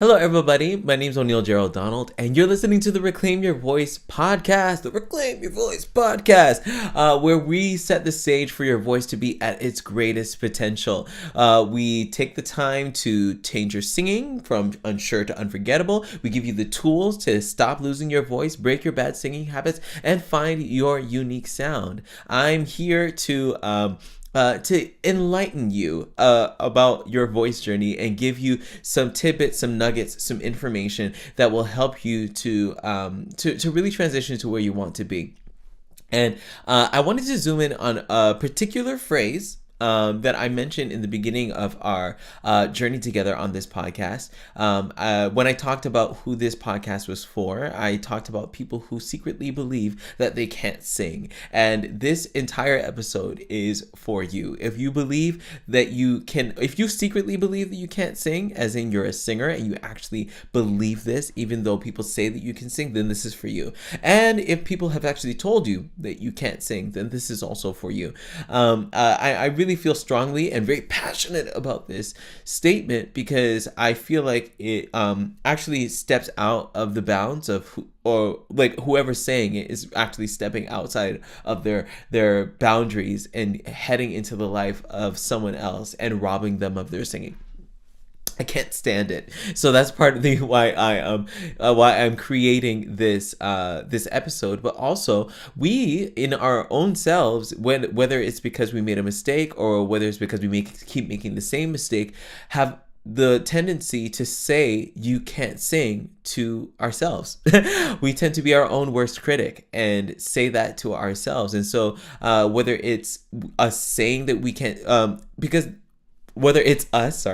Hello, everybody. My name's O'Neill Gerald Donald, and you're listening to the Reclaim Your Voice podcast, where we set the stage for your voice to be at its greatest potential. We take the time to change your singing from unsure to unforgettable. We give you the tools to stop losing your voice, break your bad singing habits, and find your unique sound. I'm here to enlighten you about your voice journey and give you some tidbits, some nuggets, some information that will help you to really transition to where you want to be. And I wanted to zoom in on a particular phrase that I mentioned in the beginning of our journey together on this podcast. When I talked about who this podcast was for, I talked about people who secretly believe that they can't sing. And this entire episode is for you. If you believe that you can, if you secretly believe that you can't sing, as in you're a singer and you actually believe this, even though people say that you can sing, then this is for you. And if people have actually told you that you can't sing, then this is also for you. I really feel strongly and very passionate about this statement because I feel like it actually steps out of the bounds of whoever's saying it is actually stepping outside of their boundaries and heading into the life of someone else and robbing them of their singing. I can't stand it. So that's part of the why I'm creating this episode. But also, we in our own selves, whether it's because we made a mistake or whether it's because we keep making the same mistake, have the tendency to say you can't sing to ourselves. We tend to be our own worst critic and say that to ourselves. And so whether it's us saying that we can't, whether it's us,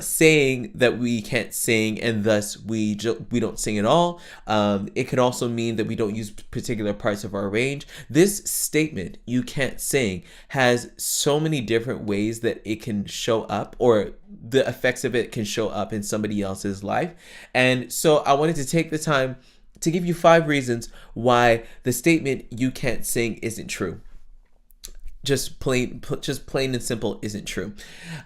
saying that we can't sing and thus we don't sing at all. It could also mean that we don't use particular parts of our range. This statement, you can't sing, has so many different ways that it can show up, or the effects of it can show up in somebody else's life. And so I wanted to take the time to give you 5 reasons why the statement, you can't sing, isn't true. Just plain and simple isn't true.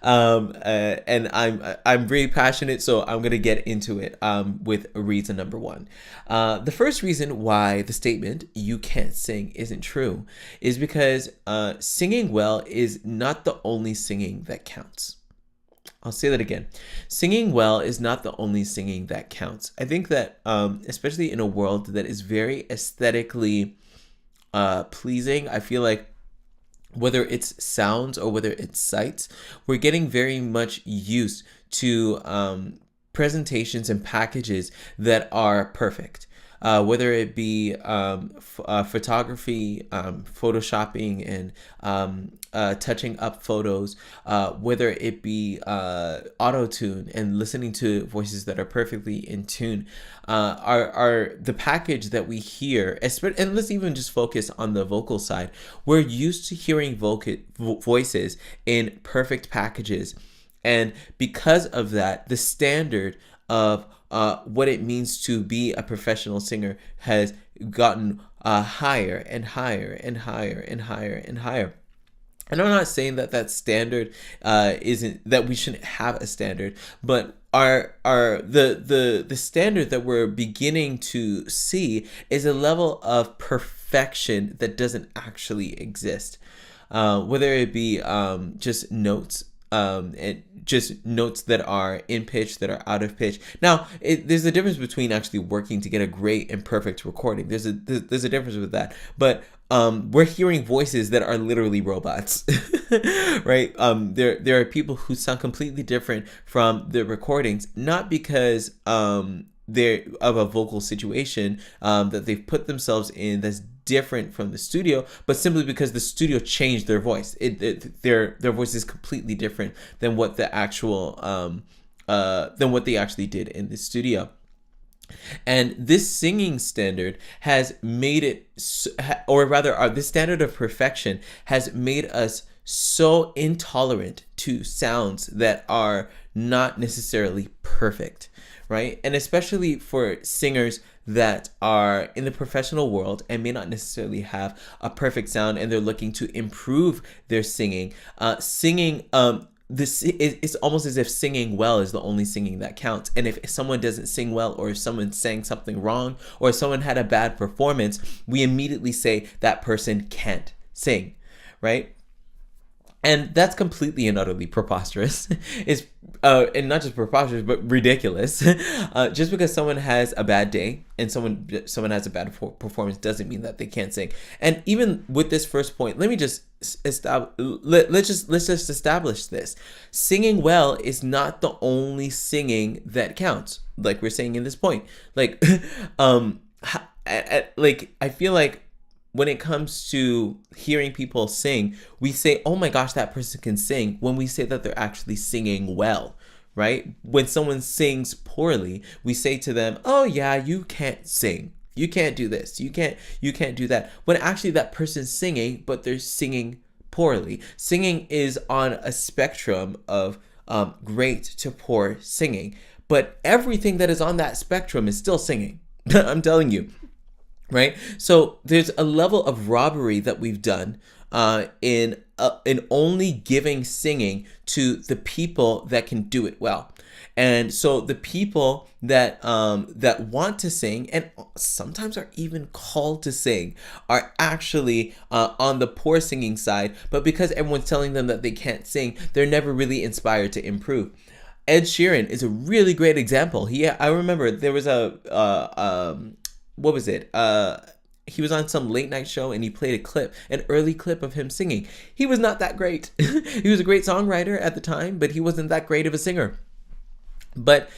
And I'm really passionate, so I'm gonna get into it with reason number 1. The first reason why the statement "you can't sing" isn't true is because singing well is not the only singing that counts. I'll say that again. Singing well is not the only singing that counts. I think that especially in a world that is very aesthetically pleasing, I feel like whether it's sounds or whether it's sights, we're getting very much used to presentations and packages that are perfect. Whether it be photography, photoshopping, and touching up photos, whether it be auto-tune and listening to voices that are perfectly in tune, are the package that we hear. And let's even just focus on the vocal side. We're used to hearing voices in perfect packages. And because of that, the standard of what it means to be a professional singer has gotten higher and higher and higher and higher and higher. And I'm not saying that standard isn't, that we shouldn't have a standard, but the standard that we're beginning to see is a level of perfection that doesn't actually exist. Whether it be just notes, and just notes that are in pitch, that are out of pitch. Now, there's a difference between actually working to get a great and perfect recording. There's a difference with that. But we're hearing voices that are literally robots, right? There are people who sound completely different from the recordings, not because they're of a vocal situation that they've put themselves in that's different from the studio, but simply because the studio changed their voice. Their voice is completely different than what the actual than what they actually did in the studio. And this singing standard has made it, or rather, this standard of perfection has made us so intolerant to sounds that are not necessarily perfect, right? And especially for singers that are in the professional world and may not necessarily have a perfect sound and they're looking to improve their singing. it's almost as if singing well is the only singing that counts. And if someone doesn't sing well, or if someone sang something wrong, or if someone had a bad performance, we immediately say that person can't sing, right? And that's completely and utterly preposterous. It's and not just preposterous, but ridiculous. Just because someone has a bad day and someone has a bad performance doesn't mean that they can't sing. And even with this first point, let me just let's just establish this: singing well is not the only singing that counts. Like we're saying in this point, like like I feel like when it comes to hearing people sing, we say, oh my gosh, that person can sing, when we say that they're actually singing well, right? When someone sings poorly, we say to them, oh yeah, you can't sing. You can't do this. You can't do that. When actually that person's singing, but they're singing poorly. Singing is on a spectrum of great to poor singing, but everything that is on that spectrum is still singing. I'm telling you. Right? So there's a level of robbery that we've done in only giving singing to the people that can do it well. And so the people that want to sing and sometimes are even called to sing are actually on the poor singing side, but because everyone's telling them that they can't sing, they're never really inspired to improve. Ed Sheeran is a really great example. I remember there was what was it? He was on some late night show and he played an early clip of him singing. He was not that great. He was a great songwriter at the time, but he wasn't that great of a singer. But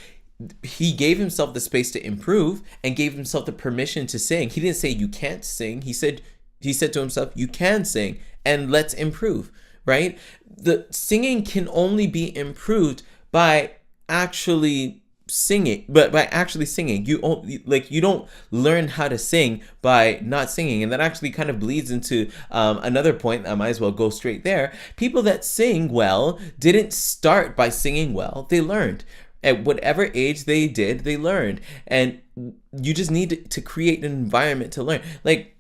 he gave himself the space to improve and gave himself the permission to sing. He didn't say you can't sing. He said to himself, you can sing and let's improve, right? The singing can only be improved by actually singing, but by actually singing. You don't learn how to sing by not singing. And that actually kind of bleeds into another point. I might as well go straight there. People that sing well didn't start by singing well. They learned. At whatever age they did, they learned. And you just need to create an environment to learn. Like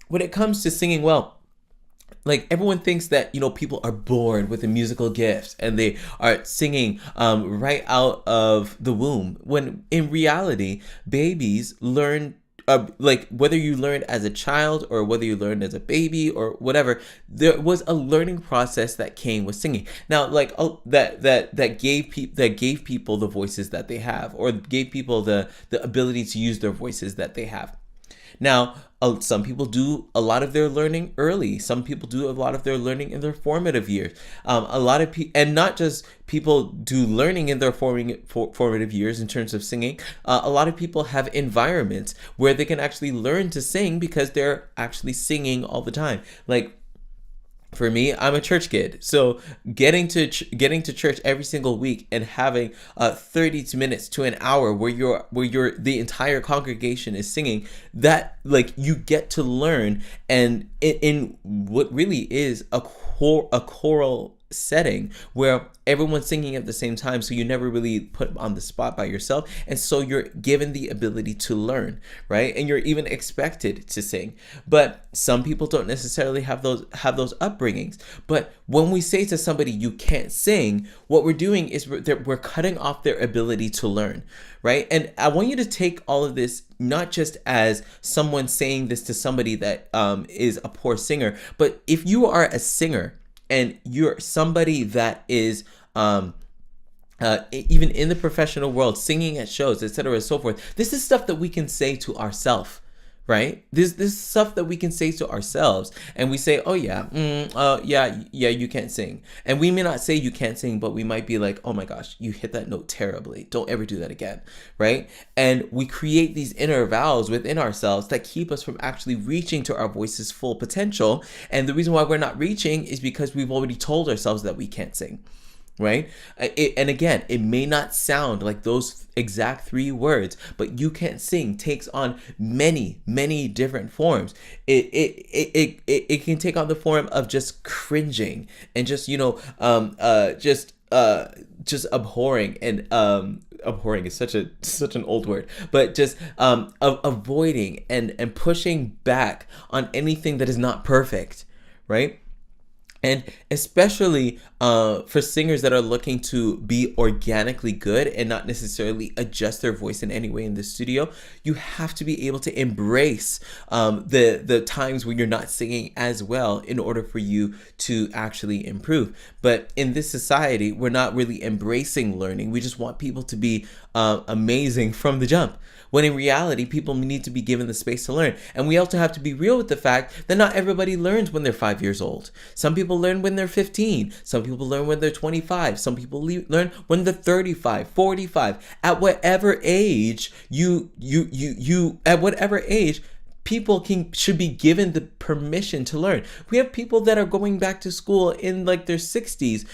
when it comes to singing well, like everyone thinks that, people are born with a musical gift and they are singing right out of the womb. When in reality, babies learn, like whether you learned as a child or whether you learned as a baby or whatever, there was a learning process that came with singing. Now, like that gave people the voices that they have, or gave people the ability to use their voices that they have. Now, some people do a lot of their learning early. Some people do a lot of their learning in their formative years. A lot of people, and not just people do learning in their formative years in terms of singing. A lot of people have environments where they can actually learn to sing because they're actually singing all the time. Like, for me, I'm a church kid, so getting to church every single week and having 30 minutes to an hour where the entire congregation is singing, that like you get to learn, and in what really is a choral setting where everyone's singing at the same time, so you never really put on the spot by yourself, and so you're given the ability to learn, right? And you're even expected to sing. But some people don't necessarily have those upbringings. But when we say to somebody you can't sing, what we're doing is we're cutting off their ability to learn, right? And I want you to take all of this not just as someone saying this to somebody that is a poor singer, but if you are a singer and you're somebody that is even in the professional world, singing at shows, etc., and so forth, this is stuff that we can say to ourselves, right? This is stuff that we can say to ourselves, and we say, oh yeah, you can't sing. And we may not say you can't sing, but we might be like, oh my gosh, you hit that note terribly. Don't ever do that again, right? And we create these inner vows within ourselves that keep us from actually reaching to our voice's full potential. And the reason why we're not reaching is because we've already told ourselves that we can't sing. Right? And again, it may not sound like those exact 3 words, but you can't sing takes on many, many different forms. It can take on the form of just cringing and just, just abhorring, and abhorring is such an old word, but just avoiding and pushing back on anything that is not perfect, right? And especially for singers that are looking to be organically good and not necessarily adjust their voice in any way in the studio, you have to be able to embrace the times when you're not singing as well in order for you to actually improve. But in this society, we're not really embracing learning. We just want people to be amazing from the jump, when in reality, people need to be given the space to learn. And we also have to be real with the fact that not everybody learns when they're 5 years old. Some people learn when they're 15. Some people learn when they're 25. Some people learn when they're 35, 45. At whatever age at whatever age, people should be given the permission to learn. We have people that are going back to school in like their 60s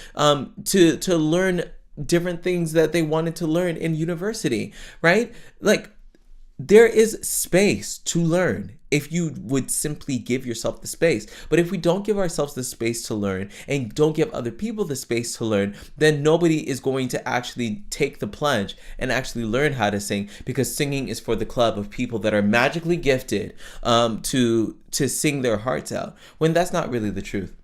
to learn different things that they wanted to learn in university, right? Like, there is space to learn if you would simply give yourself the space. But if we don't give ourselves the space to learn and don't give other people the space to learn, then nobody is going to actually take the plunge and actually learn how to sing, because singing is for the club of people that are magically gifted to sing their hearts out, when that's not really the truth,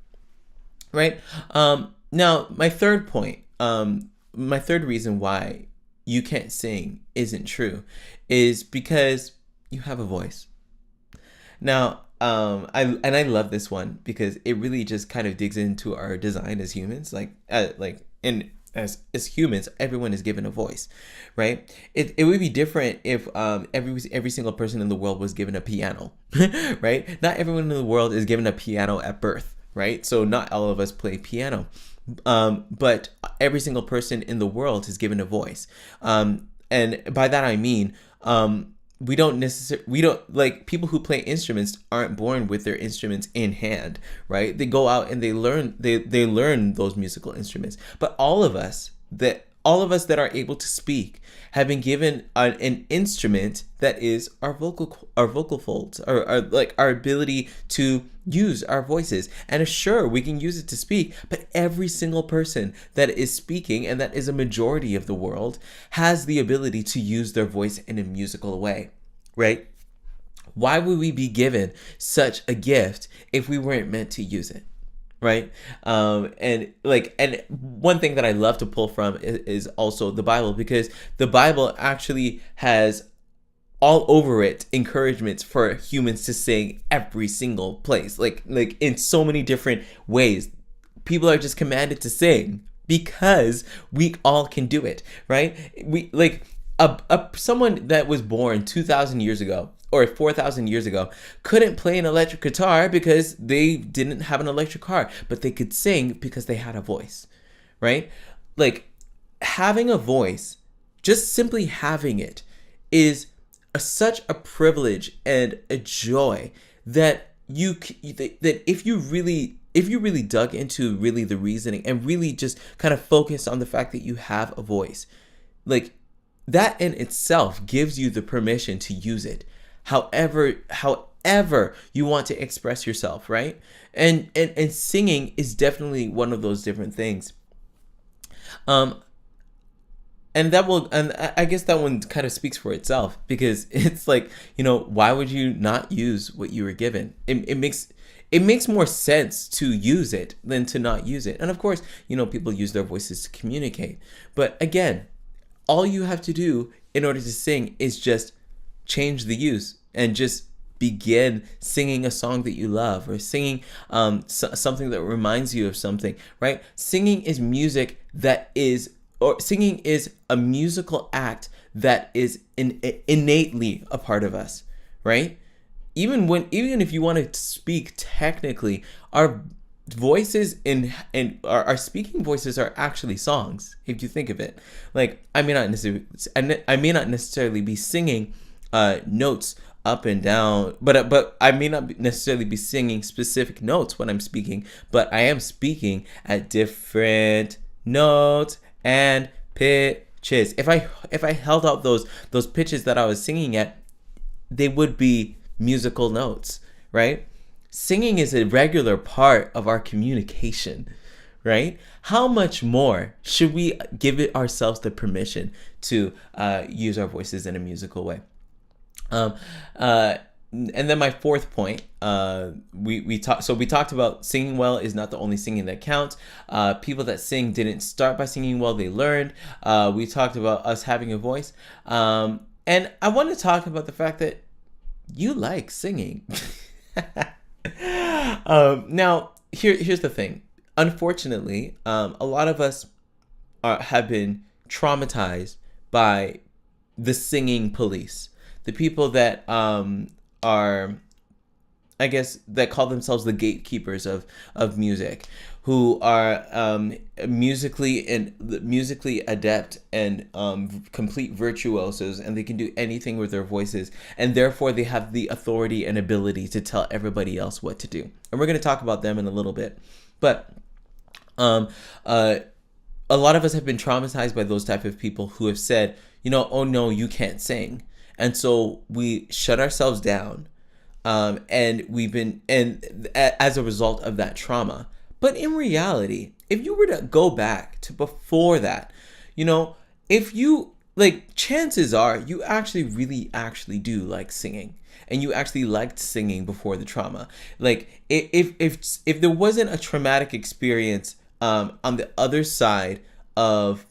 right? Now, my third point, my third reason why you can't sing isn't true is because you have a voice. Now, I love this one because it really just kind of digs into our design as humans. As humans, everyone is given a voice, right? It would be different if every single person in the world was given a piano, right? Not everyone in the world is given a piano at birth, right? So not all of us play piano. But every single person in the world is given a voice. And by that I mean, we don't like, people who play instruments aren't born with their instruments in hand, right? They go out and they learn those musical instruments. But all of us that are able to speak have been given an instrument that is our vocal folds, or like our ability to use our voices. And sure, we can use it to speak, but every single person that is speaking, and that is a majority of the world, has the ability to use their voice in a musical way, right? Why would we be given such a gift if we weren't meant to use it? Right. And one thing that I love to pull from is also the Bible, because the Bible actually has all over it encouragements for humans to sing every single place, like in so many different ways. People are just commanded to sing because we all can do it, right? We like someone that was born 2,000 years ago or 4,000 years ago couldn't play an electric guitar because they didn't have an electric car, but they could sing because they had a voice, right? Like, having a voice, just simply having it, is such a privilege and a joy that if you really dug into really the reasoning and really just kind of focused on the fact that you have a voice, like, that in itself gives you the permission to use it however you want to express yourself, right? And singing is definitely one of those different things. And I guess that one kind of speaks for itself, because it's like, why would you not use what you were given? It makes more sense to use it than to not use it. And of course, people use their voices to communicate. But again, all you have to do in order to sing is just change the use and just begin singing a song that you love, or singing something that reminds you of something, right? Singing is singing is a musical act that is innately a part of us, right? Even if you want to speak technically, our voices and our speaking voices are actually songs, if you think of it. Like, I may not necessarily be singing notes up and down, but I may not necessarily be singing specific notes when I'm speaking, but I am speaking at different notes and pitches. If I held out those pitches that I was singing at, they would be musical notes, right? Singing is a regular part of our communication, right? How much more should we give ourselves the permission to use our voices in a musical way? and then my fourth point, we talked about singing well is not the only singing that counts. People that sing didn't start by singing well; they learned. We talked about us having a voice, and I want to talk about the fact that you like singing. Now, here's the thing. Unfortunately, a lot of us have been traumatized by the singing police, the people that are, I guess, that call themselves the gatekeepers of music, who are musically adept and complete virtuosos, and they can do anything with their voices, and therefore they have the authority and ability to tell everybody else what to do. And we're going to talk about them in a little bit, but a lot of us have been traumatized by those type of people who have said, oh no, you can't sing. And so we shut ourselves down. And as a result of that trauma. But in reality, if you were to go back to before that, if you chances are you actually do like singing. And you actually liked singing before the trauma. Like if there wasn't a traumatic experience on the other side of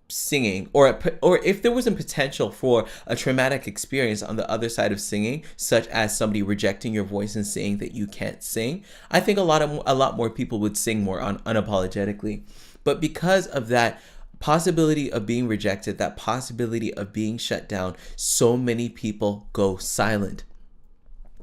singing, or if there wasn't potential for a traumatic experience on the other side of singing, such as somebody rejecting your voice and saying that you can't sing, I think a lot more people would sing more unapologetically. But because of that possibility of being rejected, that possibility of being shut down, so many people go silent.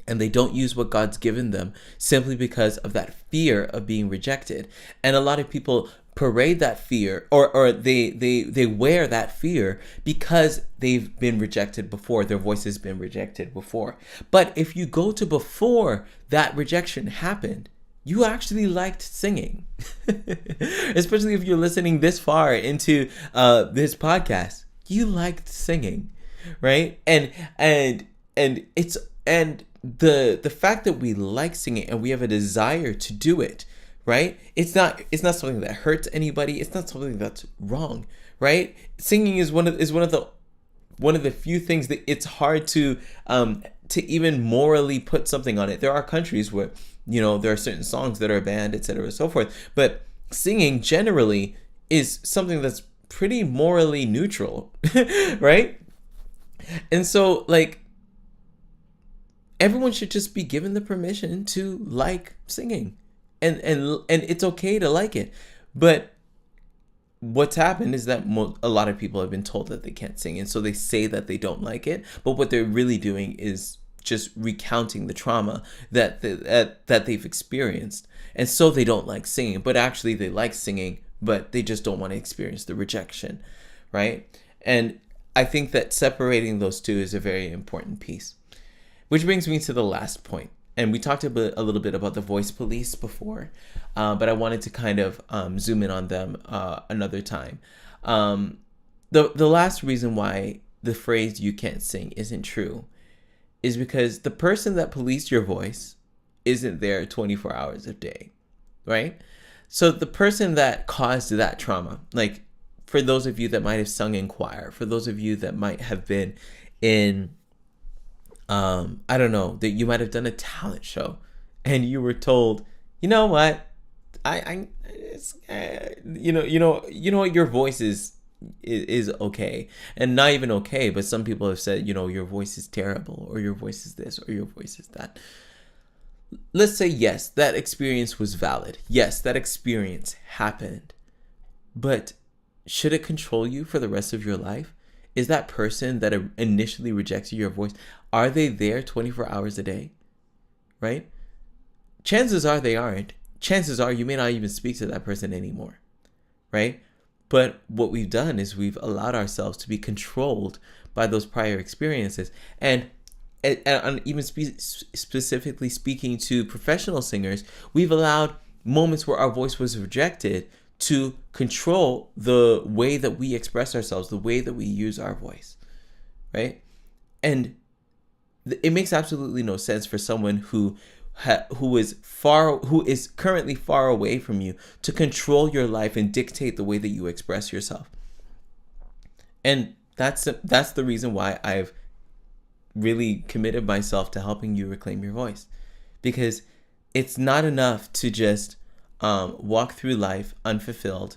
And they don't use what God's given them simply because of that fear of being rejected. And a lot of people parade that fear, or they wear that fear because they've been rejected before, their voice has been rejected before. But if you go to before that rejection happened, you actually liked singing. Especially if you're listening this far into this podcast, you liked singing, right? And the fact that we like singing and we have a desire to do it, right? It's not something that hurts anybody. It's not something that's wrong, right? Singing is one of the few things that it's hard to even morally put something on it. There are countries where there are certain songs that are banned, etc., and so forth. But singing generally is something that's pretty morally neutral, right? And so everyone should just be given the permission to like singing, and it's okay to like it. But what's happened is that a lot of people have been told that they can't sing, and so they say that they don't like it. But what they're really doing is just recounting the trauma that they've experienced, and so they don't like singing. But actually, they like singing, but they just don't want to experience the rejection, right? And I think that separating those two is a very important piece. Which brings me to the last point. And we talked a little bit about the voice police before, but I wanted to kind of zoom in on them another time. The last reason why the phrase "you can't sing" isn't true is because the person that policed your voice isn't there 24 hours a day, right? So the person that caused that trauma, for those of you that might have sung in choir, for those of you that might have been in I don't know, that you might have done a talent show and you were told, you know what, your voice is okay, and not even okay, but some people have said, your voice is terrible, or your voice is this, or your voice is that. Let's say, yes, that experience was valid. Yes, that experience happened, but should it control you for the rest of your life? Is that person that initially rejected your voice, are they there 24 hours a day? Right? Chances are they aren't. Chances are you may not even speak to that person anymore. Right? But what we've done is we've allowed ourselves to be controlled by those prior experiences. And even specifically speaking to professional singers, we've allowed moments where our voice was rejected to control the way that we express ourselves, the way that we use our voice, right? And it makes absolutely no sense for someone who is currently far away from you to control your life and dictate the way that you express yourself. And that's the reason why I've really committed myself to helping you reclaim your voice, because it's not enough to just walk through life unfulfilled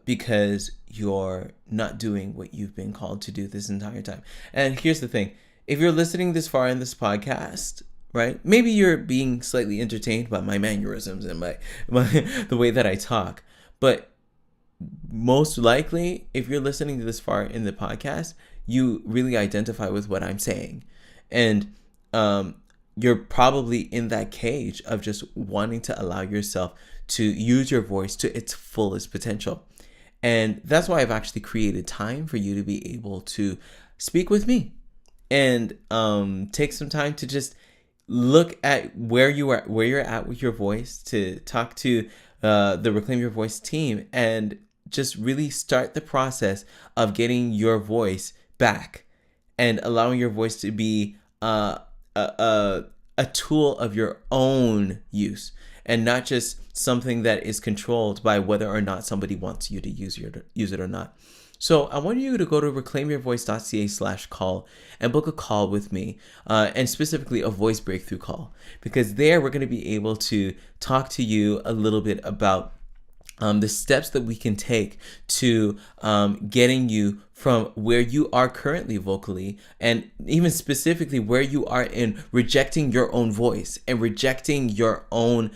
because you're not doing what you've been called to do this entire time. And here's the thing. If you're listening this far in this podcast, right, maybe you're being slightly entertained by my mannerisms and my the way that I talk. But most likely, if you're listening to this far in the podcast, you really identify with what I'm saying. And you're probably in that cage of just wanting to allow yourself to use your voice to its fullest potential. And that's why I've actually created time for you to be able to speak with me and take some time to just look at where you're at with your voice, to talk to the Reclaim Your Voice team, and just really start the process of getting your voice back and allowing your voice to be a tool of your own use, and not just something that is controlled by whether or not somebody wants you to use it or not. So I want you to go to reclaimyourvoice.ca/call and book a call with me, and specifically a voice breakthrough call, because there we're going to be able to talk to you a little bit about the steps that we can take to getting you from where you are currently vocally, and even specifically where you are in rejecting your own voice and rejecting your own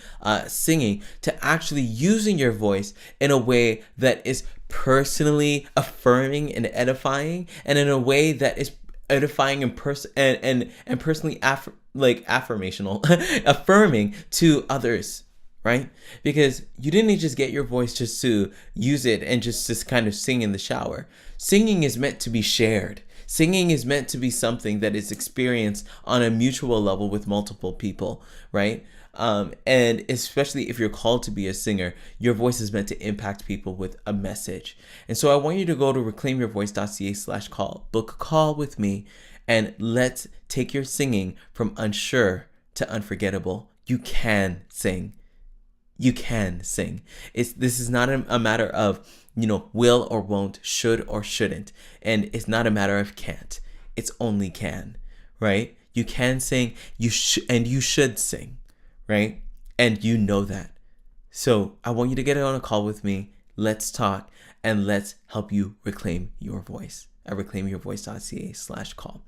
singing, to actually using your voice in a way that is personally affirming and edifying, and in a way that is edifying and personally affirmational affirming to others. Right? Because you didn't just get your voice just to use it and just kind of sing in the shower. Singing is meant to be shared. Singing is meant to be something that is experienced on a mutual level with multiple people, right? And especially if you're called to be a singer, your voice is meant to impact people with a message. And so I want you to go to reclaimyourvoice.ca/call, book a call with me, and let's take your singing from unsure to unforgettable. You can sing. You can sing. This is not a matter of, will or won't, should or shouldn't. And it's not a matter of can't. It's only can, right? You can sing, you should sing, right? And you know that. So I want you to get on a call with me. Let's talk, and let's help you reclaim your voice at reclaimyourvoice.ca/call.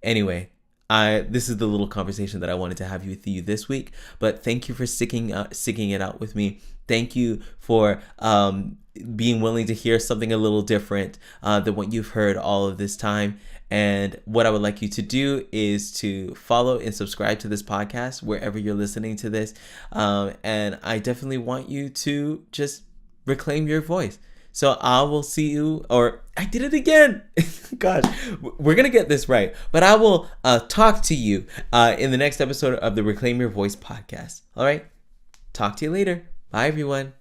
Anyway, this is the little conversation that I wanted to have with you this week. But thank you for sticking it out with me. Thank you for being willing to hear something a little different than what you've heard all of this time. And what I would like you to do is to follow and subscribe to this podcast wherever you're listening to this. And I definitely want you to just reclaim your voice. So I will see you, or I did it again. Gosh, we're going to get this right. But I will talk to you in the next episode of the Reclaim Your Voice podcast. All right. Talk to you later. Bye, everyone.